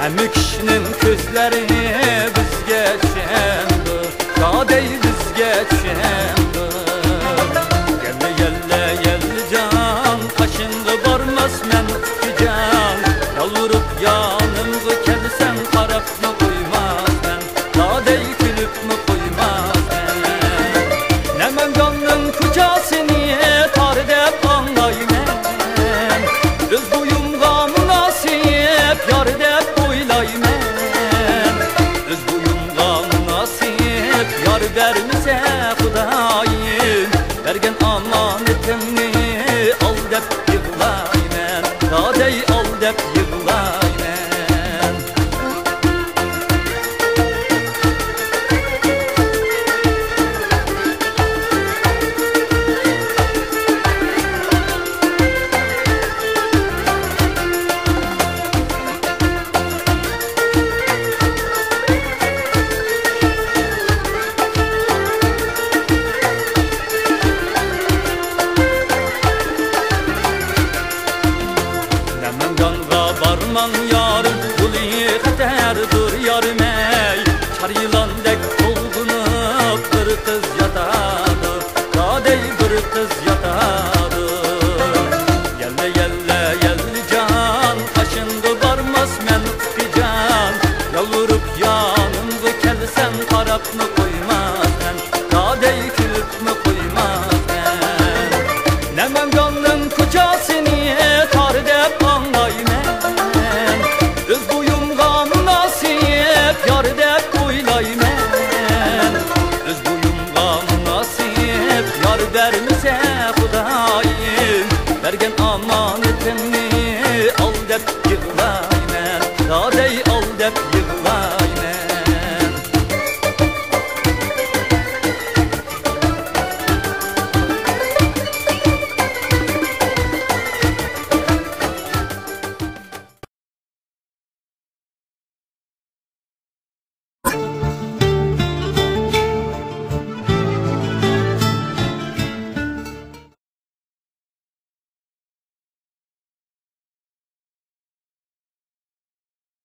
Həmi kişinin közləri bizgə çəndir, Dadey bizgə çəndir. Gəllə gəllə gəlli can, Qaşınğı barmaz mən can. Yalvarıb yanımızı kəlsən, Qarabını qoymaz mən, Dadey gülübmü qoymaz mən. Nə mən qanın kucasını tar dəb anlay mən, Öz boyumğa münasib yar dəb oylay mən. Öz boyumğa münasib yar vermisə Xudayım, Vergən amanetini al dəb yığlay mən, Dadey al dəb yığlay mən. Nəmən qanğa varman yarım, Quli xətərdir yarım ey. Çar yılandək olğunub bir qız yatadı, Dadey bir qız yatadı. Gəllə gəllə gəlli can, Qaşınğı barmaz mən can. Yalvarıb yanımızı kəlsən, Qarabını qoymaz mən, Dadey gülübmü qoymaz mən. Nəmən qanın kucasını tar dəb anlay mən, Öz boyumğa münasib yar dəb oylay mən. Öz boyumğa münasib yar vermisə Xudayım, Vergən aman